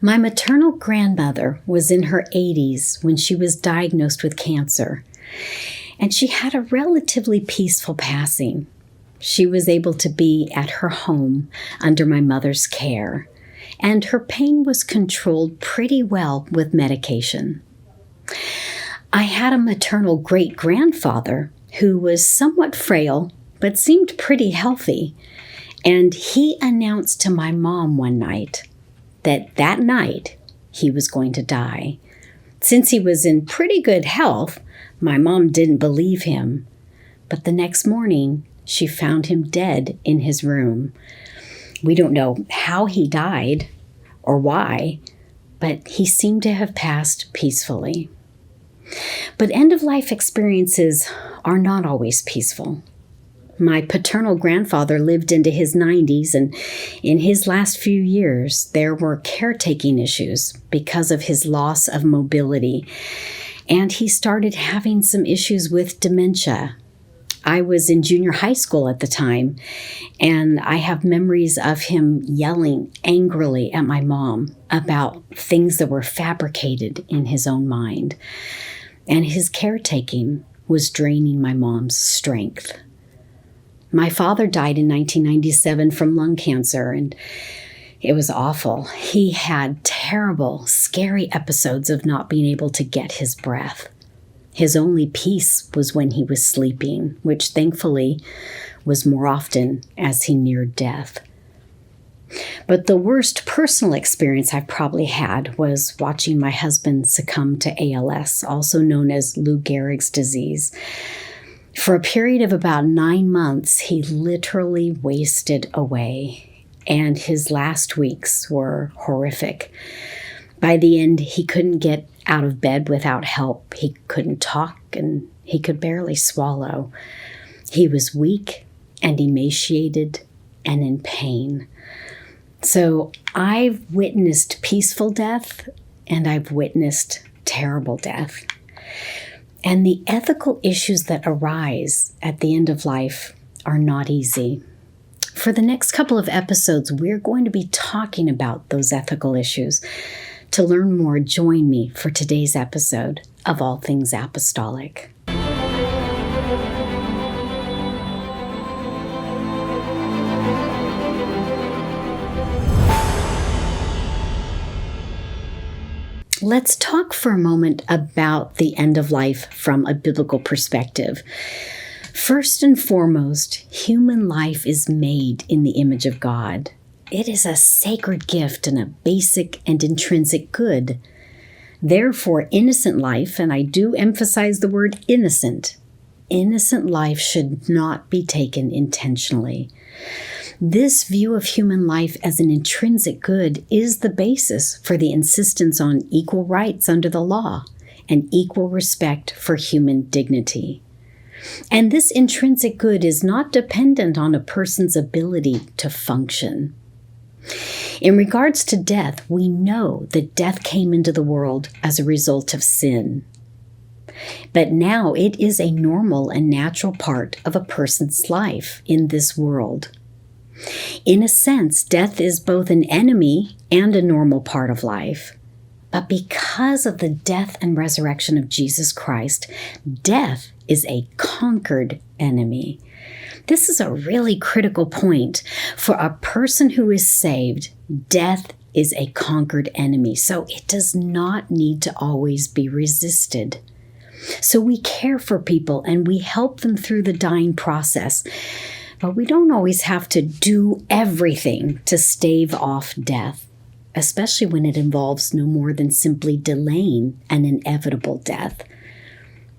My maternal grandmother was in her 80s when she was diagnosed with cancer, and she had a relatively peaceful passing. She was able to be at her home under my mother's care, and her pain was controlled pretty well with medication. I had a maternal great-grandfather who was somewhat frail but seemed pretty healthy, and he announced to my mom one night that night he was going to die. Since he was in pretty good health, my mom didn't believe him, but the next morning she found him dead in his room. We don't know how he died or why, but he seemed to have passed peacefully. But end-of-life experiences are not always peaceful. My paternal grandfather lived into his 90s, and in his last few years, there were caretaking issues because of his loss of mobility, and he started having some issues with dementia. I was in junior high school at the time, and I have memories of him yelling angrily at my mom about things that were fabricated in his own mind. And his caretaking was draining my mom's strength. My father died in 1997 from lung cancer, and it was awful. He had terrible, scary episodes of not being able to get his breath. His only peace was when he was sleeping, which thankfully was more often as he neared death. But the worst personal experience I've probably had was watching my husband succumb to ALS, also known as Lou Gehrig's disease. For a period of about 9 months, he literally wasted away, and his last weeks were horrific. By the end, he couldn't get out of bed without help. He couldn't talk, and he could barely swallow. He was weak and emaciated and in pain. So I've witnessed peaceful death, and I've witnessed terrible death. And the ethical issues that arise at the end of life are not easy. For the next couple of episodes, we're going to be talking about those ethical issues. To learn more, join me for today's episode of All Things Apostolic. Let's talk for a moment about the end of life from a biblical perspective. First and foremost, human life is made in the image of God. It is a sacred gift and a basic and intrinsic good. Therefore, innocent life, and I do emphasize the word innocent life should not be taken intentionally. This view of human life as an intrinsic good is the basis for the insistence on equal rights under the law and equal respect for human dignity. And this intrinsic good is not dependent on a person's ability to function. In regards to death, we know that death came into the world as a result of sin. But now it is a normal and natural part of a person's life in this world. In a sense, death is both an enemy and a normal part of life. But because of the death and resurrection of Jesus Christ, death is a conquered enemy. This is a really critical point. For a person who is saved, death is a conquered enemy, so it does not need to always be resisted. So we care for people and we help them through the dying process, but we don't always have to do everything to stave off death, especially when it involves no more than simply delaying an inevitable death.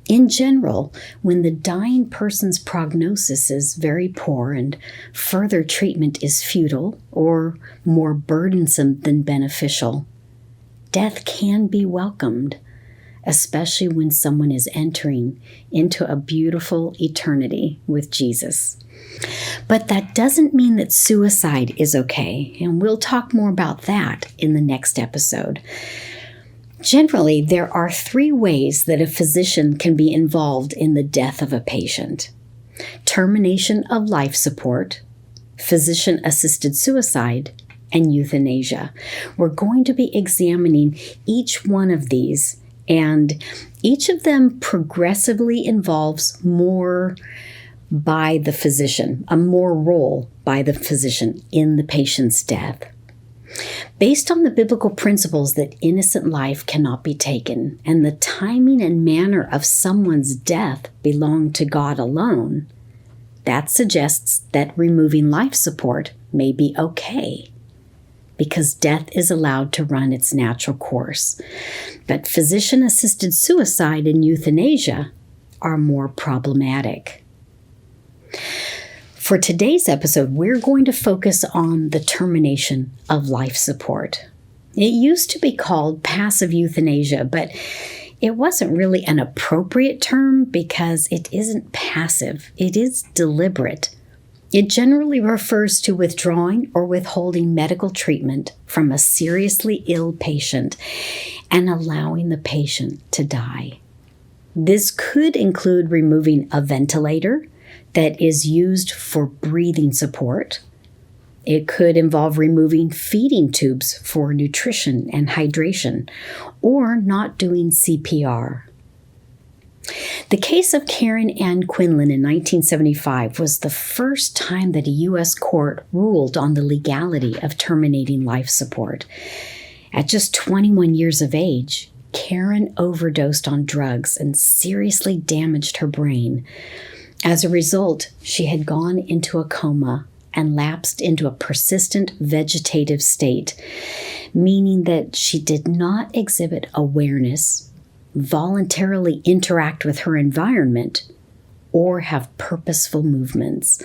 In general, when the dying person's prognosis is very poor and further treatment is futile or more burdensome than beneficial, death can be welcomed, especially when someone is entering into a beautiful eternity with Jesus. But that doesn't mean that suicide is okay, and we'll talk more about that in the next episode. Generally, there are 3 ways that a physician can be involved in the death of a patient: termination of life support, physician-assisted suicide, and euthanasia. We're going to be examining each one of these, and each of them progressively involves more by the physician, a more role by the physician in the patient's death. Based on the biblical principles that innocent life cannot be taken and the timing and manner of someone's death belong to God alone, that suggests that removing life support may be okay because death is allowed to run its natural course. But physician-assisted suicide and euthanasia are more problematic. For today's episode, we're going to focus on the termination of life support. It used to be called passive euthanasia, but it wasn't really an appropriate term because it isn't passive. It is deliberate. It generally refers to withdrawing or withholding medical treatment from a seriously ill patient and allowing the patient to die. This could include removing a ventilator that is used for breathing support. It could involve removing feeding tubes for nutrition and hydration, or not doing CPR. The case of Karen Ann Quinlan in 1975 was the first time that a U.S. court ruled on the legality of terminating life support. At just 21 years of age, Karen overdosed on drugs and seriously damaged her brain. As a result, she had gone into a coma and lapsed into a persistent vegetative state, meaning that she did not exhibit awareness, voluntarily interact with her environment, or have purposeful movements.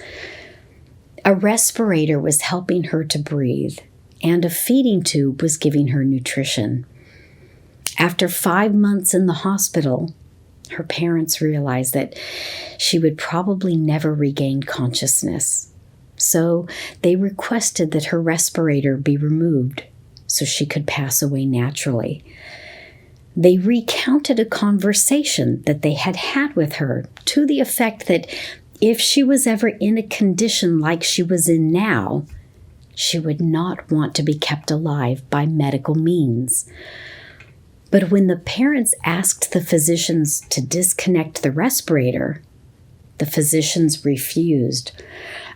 A respirator was helping her to breathe, and a feeding tube was giving her nutrition. After 5 months in the hospital, her parents realized that she would probably never regain consciousness. So they requested that her respirator be removed so she could pass away naturally. They recounted a conversation that they had had with her to the effect that if she was ever in a condition like she was in now, she would not want to be kept alive by medical means. But when the parents asked the physicians to disconnect the respirator, the physicians refused,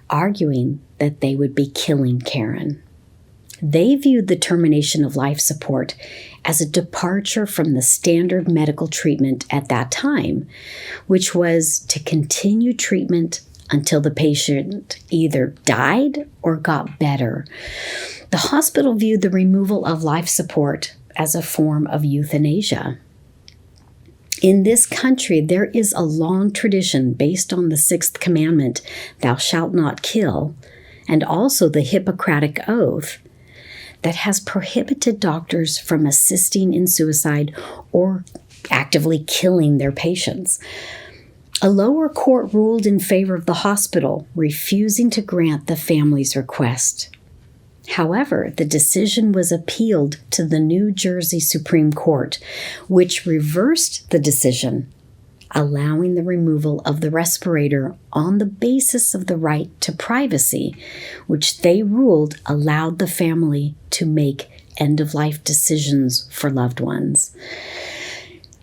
arguing that they would be killing Karen. They viewed the termination of life support as a departure from the standard medical treatment at that time, which was to continue treatment until the patient either died or got better. The hospital viewed the removal of life support as a form of euthanasia. In this country, there is a long tradition based on the 6th commandment, thou shalt not kill, and also the Hippocratic Oath, that has prohibited doctors from assisting in suicide or actively killing their patients. A lower court ruled in favor of the hospital, refusing to grant the family's request. However, the decision was appealed to the New Jersey Supreme Court, which reversed the decision, allowing the removal of the respirator on the basis of the right to privacy, which they ruled allowed the family to make end-of-life decisions for loved ones.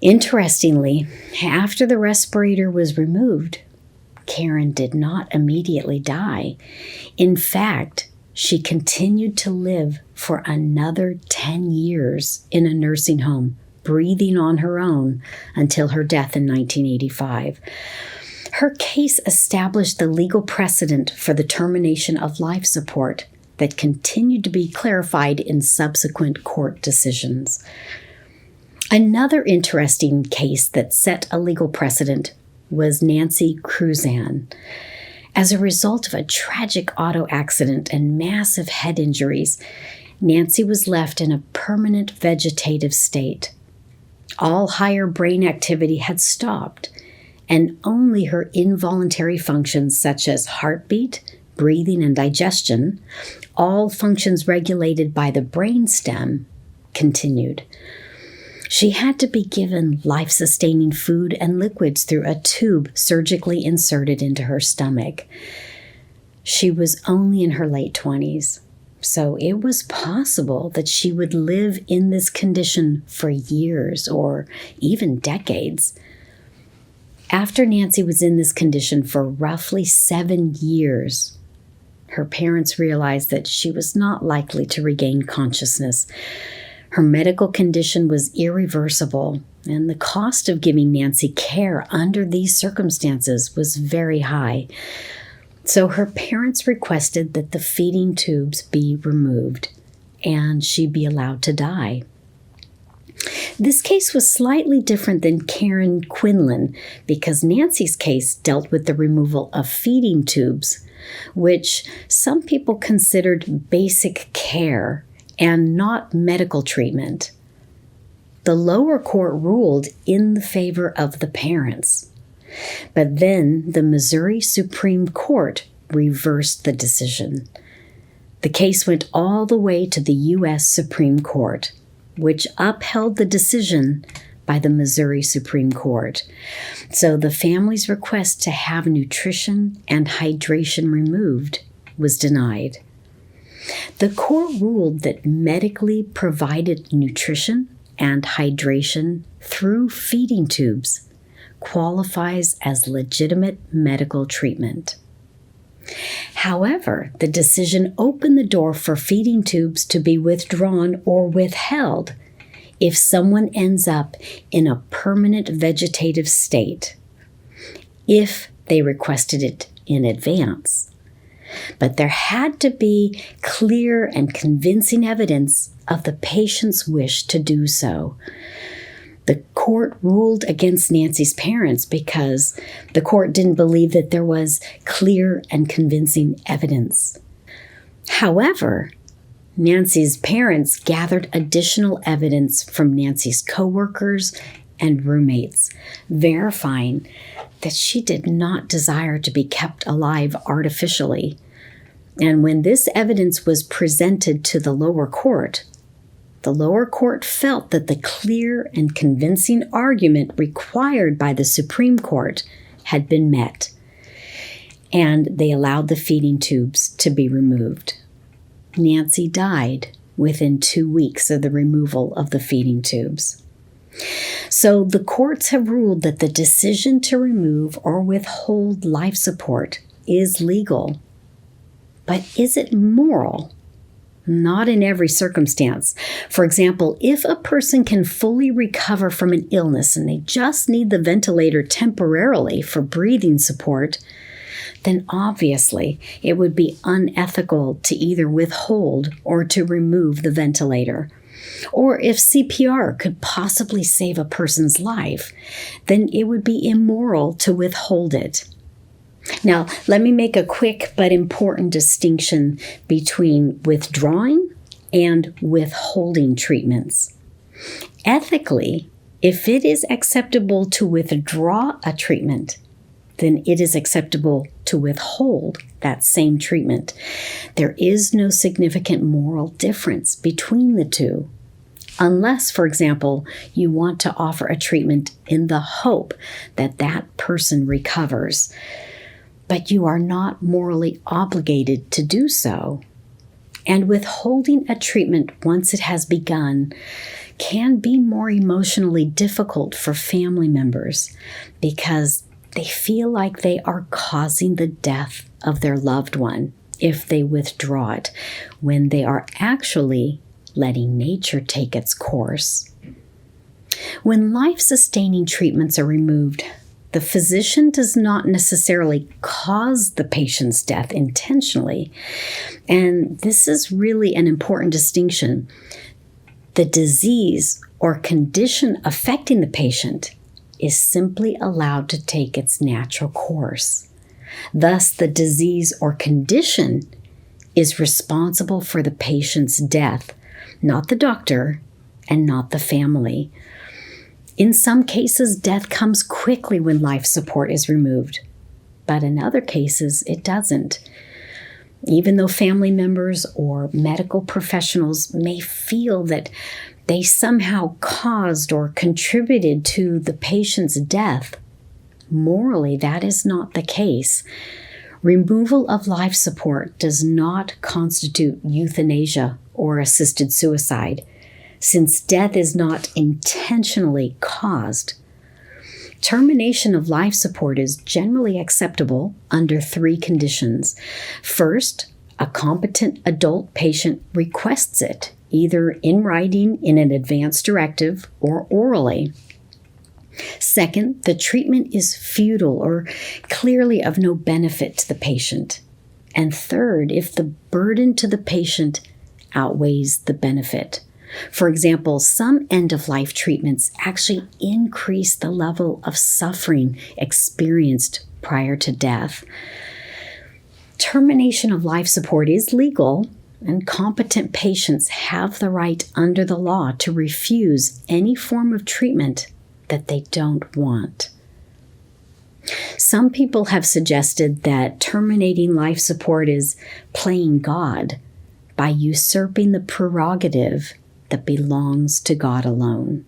Interestingly, after the respirator was removed, Karen did not immediately die. In fact, she continued to live for another 10 years in a nursing home, breathing on her own until her death in 1985. Her case established the legal precedent for the termination of life support that continued to be clarified in subsequent court decisions. Another interesting case that set a legal precedent was Nancy Cruzan. As a result of a tragic auto accident and massive head injuries, Nancy was left in a permanent vegetative state. All higher brain activity had stopped, and only her involuntary functions such as heartbeat, breathing, and digestion, all functions regulated by the brainstem, continued. She had to be given life-sustaining food and liquids through a tube surgically inserted into her stomach. She was only in her late 20s. So it was possible that she would live in this condition for years or even decades. After Nancy was in this condition for roughly 7 years, her parents realized that she was not likely to regain consciousness. Her medical condition was irreversible, and the cost of giving Nancy care under these circumstances was very high. So her parents requested that the feeding tubes be removed and she be allowed to die. This case was slightly different than Karen Quinlan because Nancy's case dealt with the removal of feeding tubes, which some people considered basic care and not medical treatment. The lower court ruled in the favor of the parents. But then the Missouri Supreme Court reversed the decision. The case went all the way to the U.S. Supreme Court, which upheld the decision by the Missouri Supreme Court. So the family's request to have nutrition and hydration removed was denied. The court ruled that medically provided nutrition and hydration through feeding tubes qualifies as legitimate medical treatment. However, the decision opened the door for feeding tubes to be withdrawn or withheld if someone ends up in a permanent vegetative state, if they requested it in advance. But there had to be clear and convincing evidence of the patient's wish to do so. The court ruled against Nancy's parents because the court didn't believe that there was clear and convincing evidence. However, Nancy's parents gathered additional evidence from Nancy's coworkers and roommates, verifying that she did not desire to be kept alive artificially. And when this evidence was presented to the lower court felt that the clear and convincing argument required by the Supreme Court had been met, and they allowed the feeding tubes to be removed. Nancy died within 2 weeks of the removal of the feeding tubes. So the courts have ruled that the decision to remove or withhold life support is legal. But is it moral? Not in every circumstance. For example, if a person can fully recover from an illness and they just need the ventilator temporarily for breathing support, then obviously it would be unethical to either withhold or to remove the ventilator. Or if CPR could possibly save a person's life, then it would be immoral to withhold it. Now, let me make a quick but important distinction between withdrawing and withholding treatments. Ethically, if it is acceptable to withdraw a treatment, then it is acceptable to withhold that same treatment. There is no significant moral difference between the two, unless, for example, you want to offer a treatment in the hope that that person recovers. But you are not morally obligated to do so. And withholding a treatment once it has begun can be more emotionally difficult for family members because they feel like they are causing the death of their loved one if they withdraw it, when they are actually letting nature take its course. When life-sustaining treatments are removed, the physician does not necessarily cause the patient's death intentionally. And this is really an important distinction. The disease or condition affecting the patient is simply allowed to take its natural course. Thus, the disease or condition is responsible for the patient's death, not the doctor and not the family. In some cases, death comes quickly when life support is removed, but in other cases, it doesn't. Even though family members or medical professionals may feel that they somehow caused or contributed to the patient's death, morally, that is not the case. Removal of life support does not constitute euthanasia or assisted suicide, since death is not intentionally caused. Termination of life support is generally acceptable under 3 conditions. First, a competent adult patient requests it, either in writing in an advance directive or orally. Second, the treatment is futile or clearly of no benefit to the patient. And third, if the burden to the patient outweighs the benefit. For example, some end-of-life treatments actually increase the level of suffering experienced prior to death. Termination of life support is legal, and competent patients have the right under the law to refuse any form of treatment that they don't want. Some people have suggested that terminating life support is playing God by usurping the prerogative that belongs to God alone.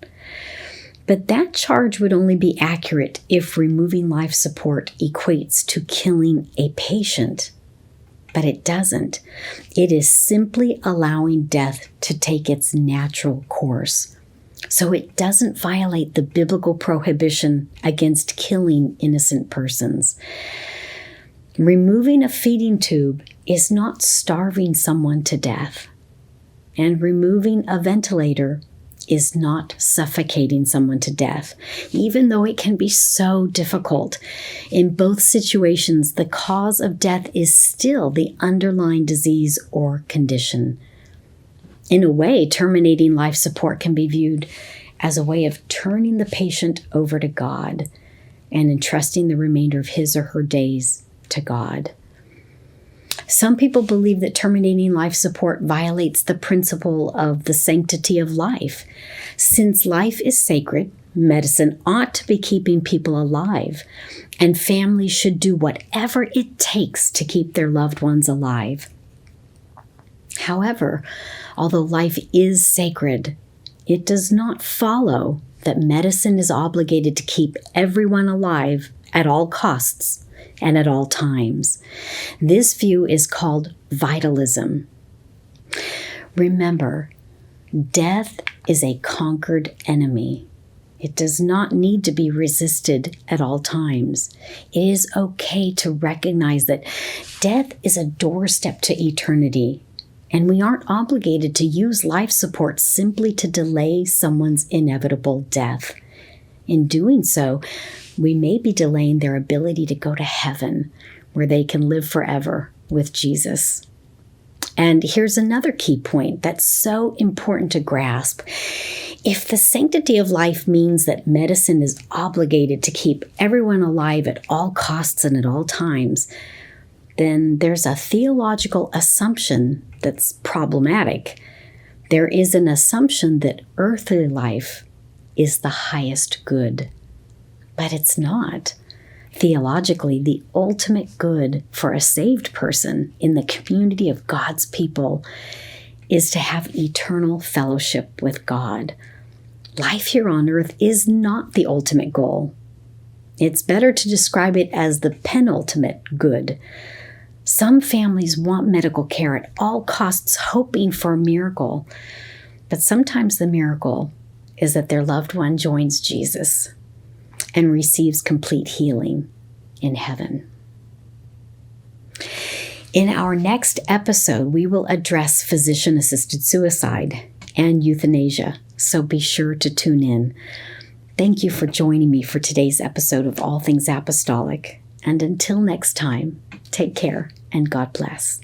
But that charge would only be accurate if removing life support equates to killing a patient. But it doesn't. It is simply allowing death to take its natural course. So it doesn't violate the biblical prohibition against killing innocent persons. Removing a feeding tube is not starving someone to death. And removing a ventilator is not suffocating someone to death, even though it can be so difficult. In both situations, the cause of death is still the underlying disease or condition. In a way, terminating life support can be viewed as a way of turning the patient over to God and entrusting the remainder of his or her days to God. Some people believe that terminating life support violates the principle of the sanctity of life. Since life is sacred, medicine ought to be keeping people alive, and families should do whatever it takes to keep their loved ones alive. However, although life is sacred, it does not follow that medicine is obligated to keep everyone alive at all costs and at all times. This view is called vitalism. Remember, death is a conquered enemy. It does not need to be resisted at all times. It is okay to recognize that death is a doorstep to eternity, and we aren't obligated to use life support simply to delay someone's inevitable death. In doing so, we may be delaying their ability to go to heaven, where they can live forever with Jesus. And here's another key point that's so important to grasp. If the sanctity of life means that medicine is obligated to keep everyone alive at all costs and at all times, then there's a theological assumption that's problematic. There is an assumption that earthly life is the highest good. But it's not. Theologically, the ultimate good for a saved person in the community of God's people is to have eternal fellowship with God. Life here on earth is not the ultimate goal. It's better to describe it as the penultimate good. Some families want medical care at all costs, hoping for a miracle. But sometimes the miracle is that their loved one joins Jesus and receives complete healing in heaven. In our next episode, we will address physician-assisted suicide and euthanasia, so be sure to tune in. Thank you for joining me for today's episode of All Things Apostolic. And until next time, take care and God bless.